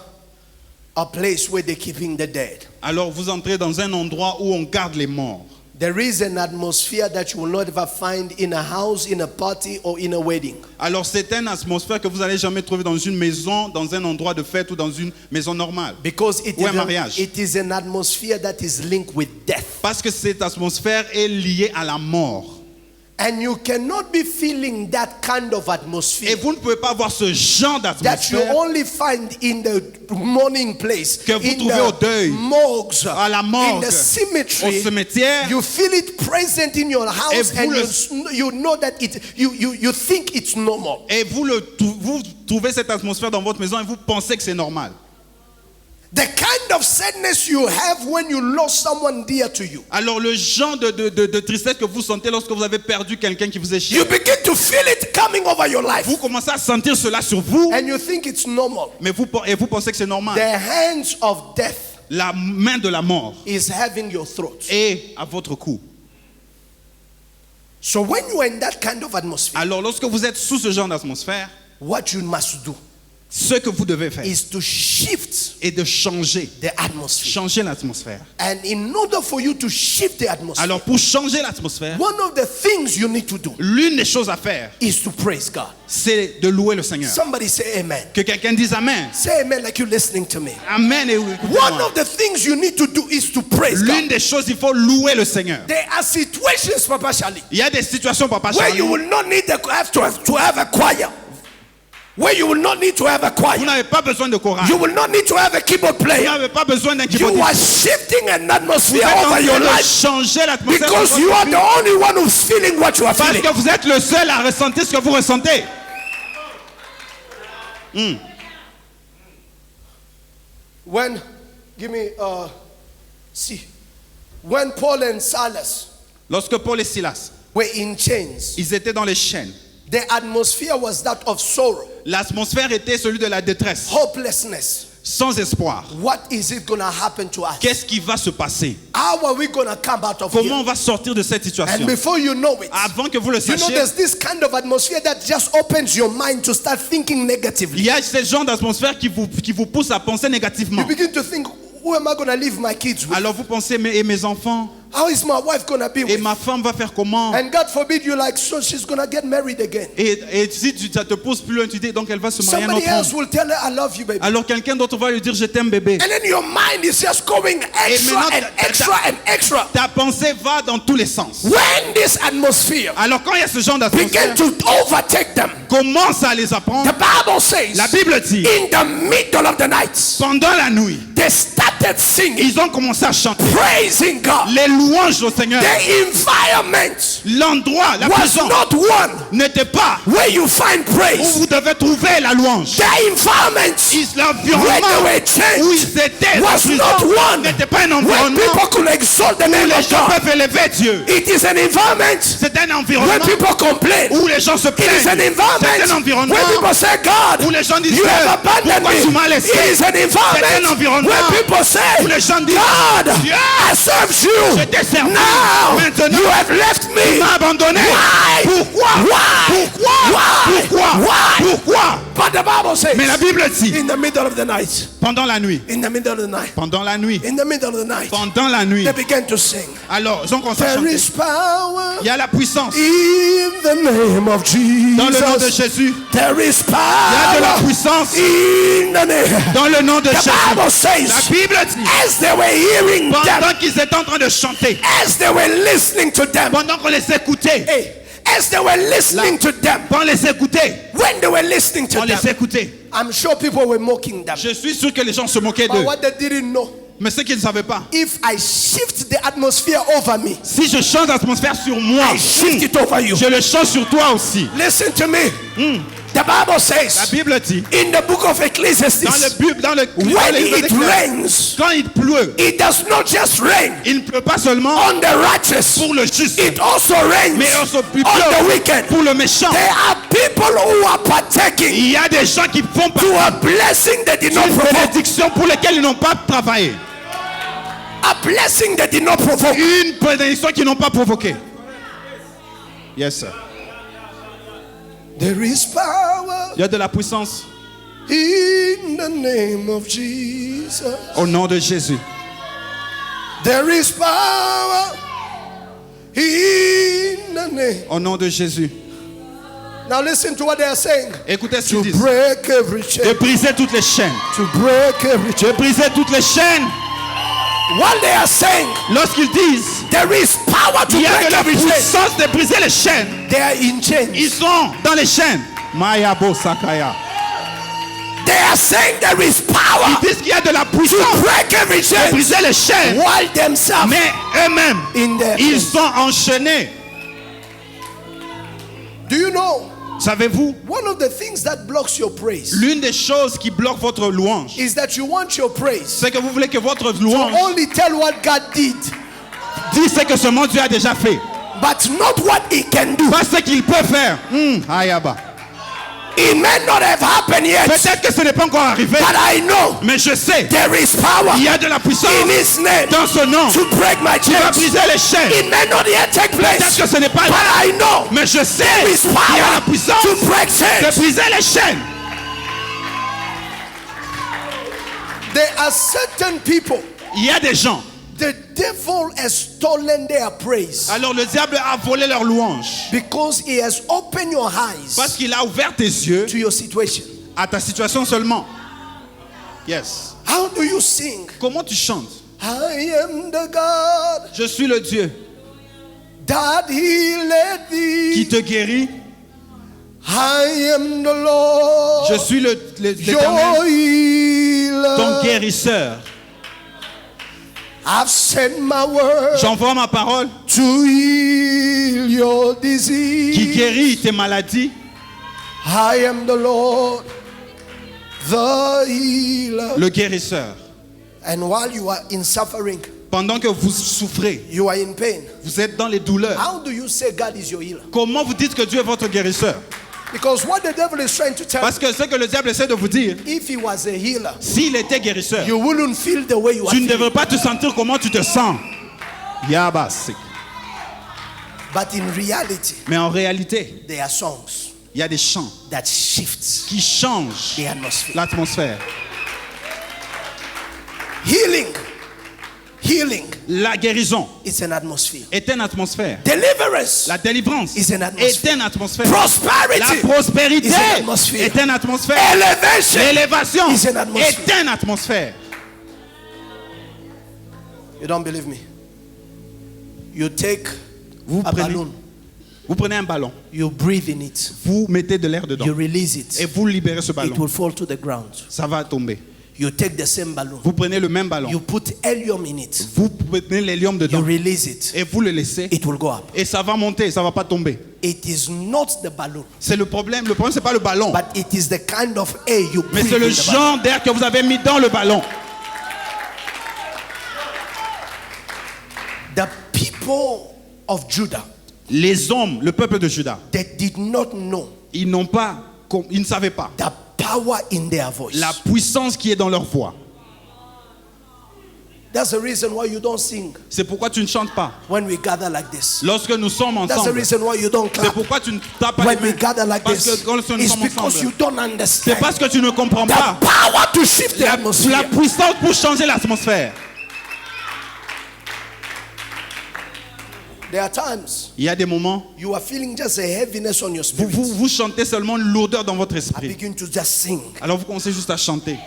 a place where they're keeping the dead, alors vous entrez dans un endroit où on garde les morts. there is an atmosphere that you will not ever find in a house, in a party, or in a wedding. Alors c'est une atmosphère que vous n'allez jamais trouver dans une maison, dans un endroit de fête ou dans une maison normale. Because Ou un mariage. it is an atmosphere that is linked with death. Parce que cette atmosphère est liée à la mort. And you cannot be feeling that kind of Et atmosphere vous ne pouvez pas avoir ce genre that you d'atmosphère only find in the mourning place, que vous in trouvez au deuil, the morgues, à la in morgue, the cemetery. au cimetière. You feel it present in your house, Et vous and you know that you think it's normal. Et vous trouvez cette atmosphère dans votre maison et vous pensez que c'est normal. The kind of sadness you have when you lost someone dear to you. Alors le genre de tristesse que vous sentez lorsque vous avez perdu quelqu'un qui vous est cher, You begin to feel it coming over your life, vous commencez à sentir cela sur vous, and you think it's normal. mais vous pensez que c'est normal. The hands of death La main de la mort is having your throat. est à votre cou. So when you are in that kind of atmosphere, Alors lorsque vous êtes sous ce genre d'atmosphère, what you must do Ce que vous devez faire is to shift est de changer. the atmosphere. Changer l'atmosphère. And in order for you to shift the atmosphere, Alors pour changer l'atmosphère, one of the things you need to do l'une des choses à faire, is to praise God. c'est de louer le Seigneur. Somebody say amen. Que quelqu'un dise Amen. Say amen like you're listening to me. Amen. Et One écoutez-moi. of the things you need to do is to praise L'une God. des choses, il faut louer le Seigneur. There are situations, Papa Charlie, Il y a des situations, Papa where Charlie, you will not need to have a choir. Where you will not need to have a vous choir. n'avez pas besoin de chorale. You will not need to have a keyboard Vous player. n'avez pas besoin d'un You keyboardiste. are shifting an Vous atmosphere êtes en over your train de life changer l'atmosphère. de because votre you are vie. the only one who's feeling what you are Parce feeling. que vous êtes le seul à ressentir ce que vous ressentez. When, give me, see, when Paul and Silas Lorsque Paul et Silas, were in chains, ils étaient dans les chaînes, the atmosphere was that of sorrow, l'atmosphère était celui de la détresse, hopelessness. sans espoir. What is it going to happen to us? Qu'est-ce qui va se passer? How are we going to come out of Comment on here? va sortir de cette And situation? before you know it, Avant que vous le you know sachiez, there's this kind of atmosphere that just opens your mind to start thinking il negatively. y a ce genre d'atmosphère qui vous pousse à penser négativement. You begin to think, who am I going to leave my kids with? Alors vous pensez, et mes enfants? How is my wife going to be Et with? ma femme va faire comment? And God forbid you like, so she's going to get married again. Et si ça te pose plus loin, tu dis, donc elle va se marier à un Somebody autre else homme. will tell her, I love you, baby. Alors quelqu'un d'autre va lui dire, je t'aime bébé. And then your mind is just going extra maintenant, and extra and extra. Ta pensée va dans tous les sens. When this atmosphere Alors quand il y a ce genre began d'atmosphère, to overtake them, commence à les apprendre. the Bible says, La Bible dit, in the middle of the night, pendant la nuit, they started singing, ils ont commencé à chanter praising God. les louanges au Seigneur. The environment L'endroit, la was prison not one n'était pas where you find où praise. vous devez trouver la louange. The environment where they L'environnement were où changed ils étaient was en not prison one n'était pas un where environnement people could exalt the où name les of gens God. peuvent élever Dieu. It is an environment C'est un where environnement people complain. où les gens se It is an plaignent. C'est un environment environnement where people say, God, où les gens disent, you have abandoned pourquoi tu m'as me. laissé? It is an C'est un environment environnement where people say, où les gens disent, God, Dieu, I served you. je t'ai servi. Now Maintenant, you have left tu me. m'as abandonné. Why? Pourquoi? Why? Pourquoi? Why? Pourquoi? Why? Pourquoi? But the Bible says, Mais la Bible dit, in the middle of the night, pendant la nuit, in the middle of the night, pendant la nuit, in the middle of the night, pendant la nuit, they began to sing. alors ils ont commencé à There chanter. is power Il y a la puissance in the name of dans le nom de Jesus. Jésus. There is Il y a de la power puissance in the name. dans le nom de The Jésus. Bible La says, Bible dit, as they were hearing them, pendant qu'ils étaient en train de chanter, as they were listening to them, pendant qu'on les écoutait, hey, as they were listening to them, pendant les écoutait, when they were listening to on les them, écoutait. I'm sure people were mocking them. Je suis sûr que les gens se moquaient But d'eux. what they didn't know, Mais ce qu'ils ne savaient pas, if I shift the atmosphere over me, si je change l'atmosphère sur moi, I shift it over you. je le change sur toi aussi. Listen to me. The Bible La says Bible dit, in the book of Ecclesiastes, dans le when it Ecclésiaste, rains, quand il pleut, it does not just rain il ne pleut pas seulement on the righteous, pour le juste, it also rains mais aussi on the wicked. pour le méchant. There are people who are partaking Il y a des gens qui font to a blessing they did not une provoke. bénédiction pour lesquelles ils n'ont pas travaillé. A blessing they did not provoke. Une bénédiction qu'ils n'ont pas provoquée. Yes, sir. There is power Il y a de la puissance in the name of Jesus. au nom de Jésus. There is power in the name. Au nom de Jésus. Now listen to what they are saying. Écoutez ce To qu'ils disent. break every De chain. briser toutes les chaînes. To break every chain. De briser toutes les chaînes. What they are saying, Lorsqu'ils disent, there is power to il y a break de la every chain. puissance de briser les chaînes. They are in chains. Ils sont dans les chaînes. Mayabo Sakaya. They are saying there is power Ils disent qu'il y a de la to puissance break every de chain. briser les chaînes. While themselves Mais eux-mêmes, in their ils chains. sont enchaînés. Do you know? Savez-vous, One of the things that blocks your praise l'une des choses qui bloque votre louange, is that you want your praise c'est que vous voulez que votre to louange only tell what God did, dise ce que seulement Dieu a déjà fait. but not what He can do. Pas ce qu'il peut faire. Ayaba. It may not have happened yet, Peut-être que ce n'est pas encore arrivé, but I know mais je sais, there is power il y a de la puissance in His name dans ce nom to break my qui va chains. briser les chaînes. It may not yet take Peut-être place, que ce n'est pas but là, I know mais je sais there is qu'il y a la power puissance to break de chains. briser les chaînes. There are certain people, Il y a des gens. the devil has stolen their praise Alors le diable a volé leur louange. because he has opened your Parce eyes qu'il a ouvert tes yeux to your situation. à ta situation seulement. Yes. How do you sing? Comment tu chantes? I am the God Je suis le Dieu that healed qui thee. te guérit. I am the Lord, Je suis your l'Éternel, healer. ton guérisseur. I've sent my word J'envoie ma parole to heal your disease. qui guérit tes maladies. I am the Lord, the healer. Le guérisseur. And while you are in suffering, Pendant que vous souffrez, you are in pain. vous êtes dans les douleurs. How do you say God is your healer? Comment vous dites que Dieu est votre guérisseur? Because what the devil is trying to tell Parce que ce que le diable essaie de vous dire, you, if he was a healer, s'il était guérisseur, you wouldn't feel the way you are tu ne feeling. devrais pas te sentir comment tu te sens. Yabasik. But in reality, Mais en réalité, there are songs il y a des chants that shift qui changent the atmosphere. l'atmosphère. Healing La guérison is an atmosphere. est une atmosphère. Deliverance La délivrance is an atmosphere. est une atmosphère. Prosperity La prospérité is an atmosphere. est une atmosphère. Elevation L'élévation is an atmosphere. est une atmosphère. You don't believe me? You take Vous a prenez, balloon, vous prenez un ballon, you breathe in it, vous mettez de l'air dedans you release et it, vous libérez ce it ballon. will fall to the ground. Ça va tomber. You take the same balloon, Vous prenez le même ballon, you put helium in it, vous mettez l'hélium you dedans release it, et vous le laissez it will go up. et ça va monter, ça va pas tomber. It is not the balloon, C'est le problème. Le problème c'est pas le ballon, but it is the kind of air you mais breathe c'est in le the balloon. genre d'air que vous avez mis dans le ballon. The people of Judah, Les hommes, le peuple de Juda, they did not know ils ne savaient pas the power in their voice. la puissance qui est dans leur voix. That's the reason why you don't sing C'est pourquoi tu ne chantes pas. when we gather like this. Lorsque nous sommes That's the ensemble, reason why you don't c'est clap pourquoi tu ne tapes pas when les we mains. gather like Parce this. que quand nous sommes It's because you ensemble, don't c'est understand parce que tu ne comprends the pas power to shift the la atmosphere. puissance pour changer l'atmosphère. There are times Il y a des moments you are feeling just a heaviness on your où spirit. vous chantez seulement une lourdeur dans votre I esprit. begin to just sing. Alors vous commencez juste à chanter.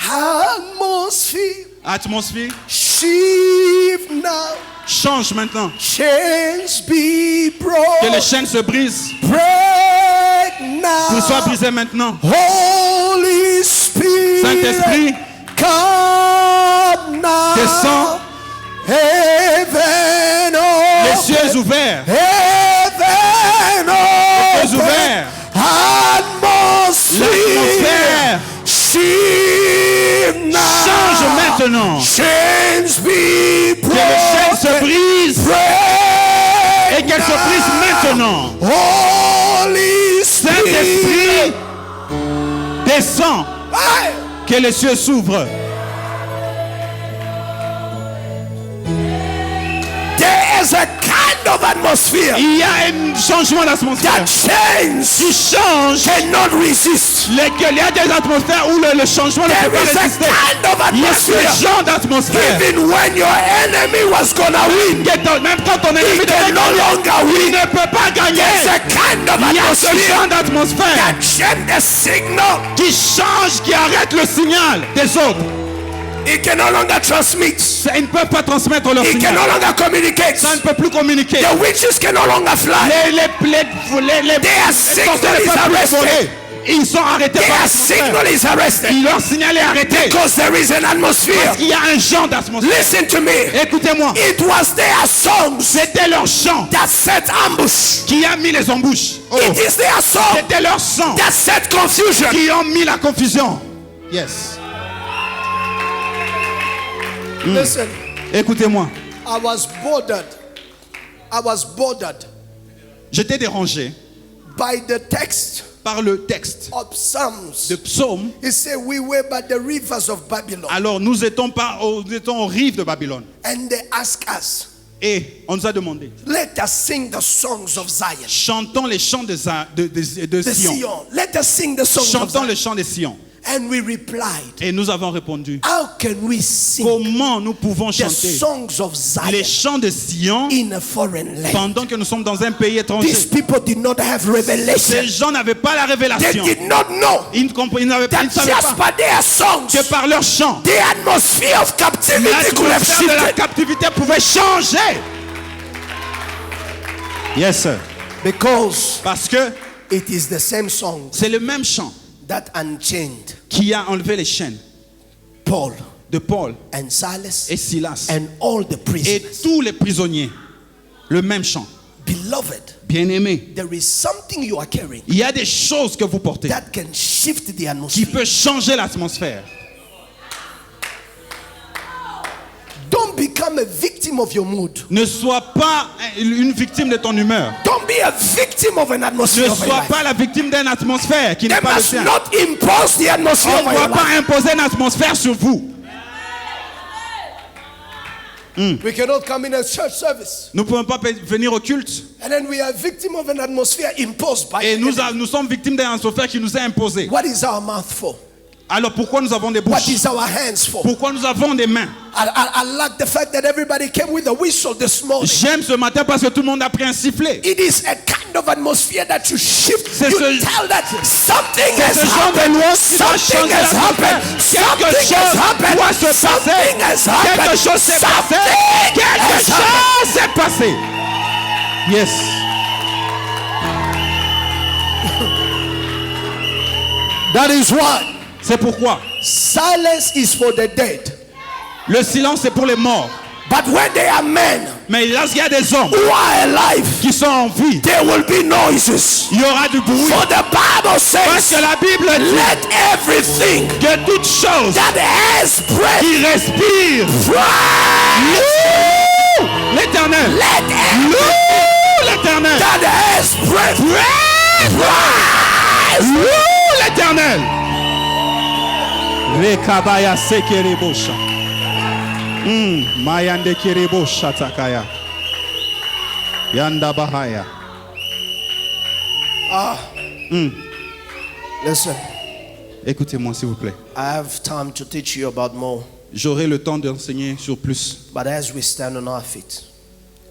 Atmosphere Atmosphère, shift now. change maintenant. Chains be Que les broken. chaînes se brisent. Break Qu'ils soient now. brisés maintenant. Holy Spirit. Saint-Esprit, Come now. descends. Heaven Les open. cieux ouverts. Heaven Les open. cieux ouverts. Atmosphere. L'atmosphère Shift now. change maintenant. Chains be Que les chaînes se broken. brisent. Break Et qu'elles se brisent maintenant. Holy Spirit. Saint-Esprit, descends. Hey! Que les cieux s'ouvrent. There is a kind of atmosphere Il y a un changement d'atmosphère that chains qui change. cannot resist. Il y a des atmosphères où le changement ne peut There pas is a résister. kind of Il y a ce atmosphere. genre d'atmosphère. Even when your enemy was gonna win, Même quand ton ennemi he can no longer il win. ne peut pas gagner. There's a kind of Il y a ce atmosphere genre d'atmosphère that change the signal. qui change, qui arrête le signal des autres. He can no longer transmit. Ils ne peuvent pas transmettre leur He can signal. no longer communicate. Ça ne peut plus communiquer. The witches can no longer fly. Les signal is peuvent plus arrested. voler. Ils sont arrêtés par Their l'atmosphère. signal is arrested Leur signal est arrêté. because there is an atmosphere. Parce qu'il y a un genre d'atmosphère. Listen to me. Écoutez-moi. It was their songs C'était leur chant that set ambush. qui a mis les embouches. Oh. It is their song C'était leur chant that set confusion. qui ont mis la confusion. Yes. Listen, Écoutez-moi. I was bothered J'étais dérangé by the text par le texte of Psalms. de Psaume. He said, we were by the rivers of Babylon. Alors nous étions aux rives de Babylone. And they asked us, Et on nous a demandé, let us sing the songs of Zion. chantons les chants de The Sion. Sion. Let us sing the songs of Chantons Zion. le chant de Sion. And we replied, Et nous avons répondu, how can we sing comment nous pouvons the chanter songs of Zion les chants de Sion in a foreign land? pendant que nous sommes dans un pays étranger? These people did not have revelation. Ces gens n'avaient pas la They révélation. did not know Ils ne comprenaient- ils n'avaient pas, ils that ne savaient just pas by their songs, que par leur chant, the atmosphere of captivity could have l'atmosphère de la shifted. captivité pouvait changer. Yes, sir. Because Parce que it is the same song c'est le même chant that unchained qui a enlevé les chaînes Paul de Paul and Silas et Silas and all the et prisoners. tous les prisonniers. Le même chant. Beloved, Bien-aimés, there is something you are carrying il y a des choses que vous portez that can shift the qui atmosphere. peut changer l'atmosphère. Don't become a victim of your mood. Ne sois pas une victime de ton humeur. Don't be a victim of an Ne atmosphere of your sois life. pas la victime d'une atmosphère qui They n'est pas le must tien. not impose the atmosphere On of ne your doit pas life. imposer une atmosphère sur vous. We cannot come in a church service Nous ne pouvons pas venir au culte and then we are victim of an atmosphere imposed by et the nous, enemy. nous sommes victimes d'une atmosphère qui nous est imposée. What is our mouth for? Alors pourquoi nous avons des What bouches? is our hands for? Pourquoi nous avons des mains? I like the fact that everybody came with a whistle this morning. J'aime ce matin parce que tout le monde a pris un sifflet. It is a kind of atmosphere that you shift. C'est You ce- tell that something C'est has ce genre de happened. loi qui doit Something changer has happened. l'atmosphère. Something Quelque has chose happened. doit se passer. Something has Quelque happened. chose s'est passé. Something Quelque has happened. chose s'est passé. Yes. That is why C'est pourquoi silence is for the dead. le silence c'est pour les morts. But when they are men Mais lorsqu'il y a des hommes who are alive, qui sont en vie, there will be noises. il y aura du bruit. For the Bible Parce says, que la Bible dit let everything que toute chose that has breath qui respire praise. loue l'Éternel. Let everything Loue l'Éternel. that has breath praise. Loue l'Éternel. Rekabaya sekerebosha. Mayande kerebosha takaya. Yanda bahaya. Listen, Écoutez-moi s'il vous plaît. I have time to teach you about more, J'aurai le temps d'enseigner sur plus but as we stand on our feet,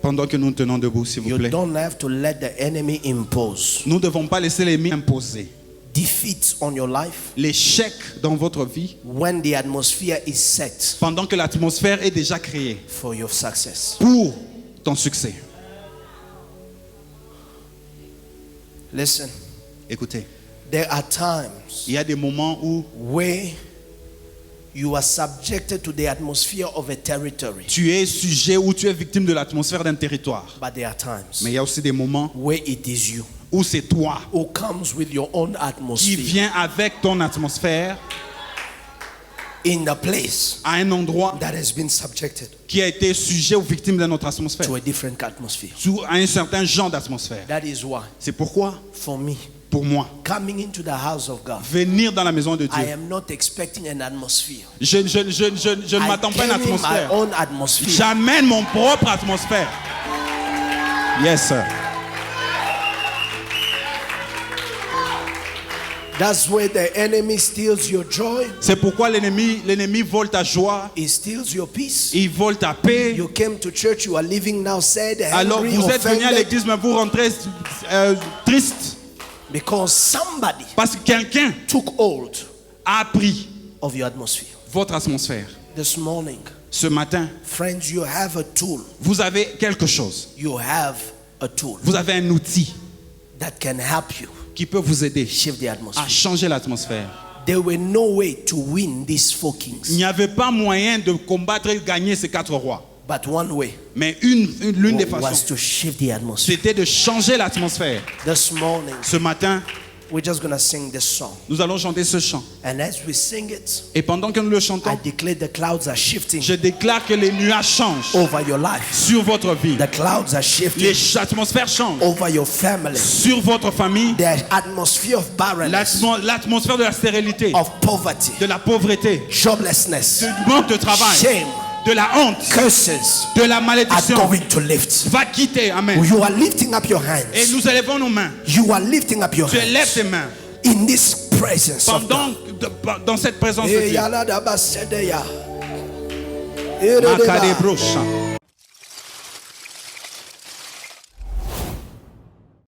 pendant que nous tenons debout, s'il vous you plaît. don't have to let the enemy impose Nous ne devons pas laisser l'ennemi imposer defeats on your life l'échec dans votre vie when the atmosphere is set pendant que l'atmosphère est déjà créée for your success. pour ton succès. Listen, Écoutez, there are times il y a des moments où where you are subjected to the atmosphere of a territory, tu es sujet ou tu es victime de l'atmosphère d'un territoire. but there are times Mais il y a aussi des moments where it is you où c'est toi who comes with your own qui atmosphere viens avec ton atmosphère in the place à un endroit that has been subjected qui a été sujet ou victime de notre atmosphère, to a different atmosphere. à un certain genre d'atmosphère. That is why, C'est pourquoi, for me, pour moi, coming into the house of God, venir dans la maison de I Dieu, am not expecting an atmosphere. je ne I m'attends pas à une carry my atmosphère. own atmosphere. J'amène mon propre atmosphère. Yes, sir. That's where the enemy steals your joy. C'est pourquoi l'ennemi vole ta joie, He steals your peace. il vole ta paix. You came to church, you are living now sad, Alors angry, vous êtes venu à offended, l'église, mais vous rentrez triste because somebody parce que quelqu'un took hold a pris of your atmosphere. votre atmosphère. This morning, Ce matin, friends, you have a tool. vous avez quelque chose. You have a tool Vous avez un outil that can help you qui peut vous aider shift the à atmosphere. changer l'atmosphère. There were no way to win these four Il kings, n'y avait pas moyen de combattre et gagner ces 4 rois. but one way Mais l'une des was façons, to shift the atmosphere. c'était de changer l'atmosphère. This morning, Ce matin, we're just going to sing this song. nous allons chanter ce chant. And as we sing it, Et pendant que nous le I chantons, declare the clouds are shifting je déclare que les nuages changent over your life. sur votre vie. The clouds are shifting Les atmosphères changent over your family. sur votre famille. The atmosphere of barrenness, L'atmosphère de la stérilité, of poverty, de la pauvreté, joblessness, du manque de travail, shame, de la honte, curses de la are malédiction going to lift. va quitter. Amen. You are lifting up your Et hands. nous élevons nos mains. You are lifting up your Tu élèves hands tes mains. in this presence of Pendant, God. dans cette présence de Dieu. Yaladaba sedeya. Makadebrocha.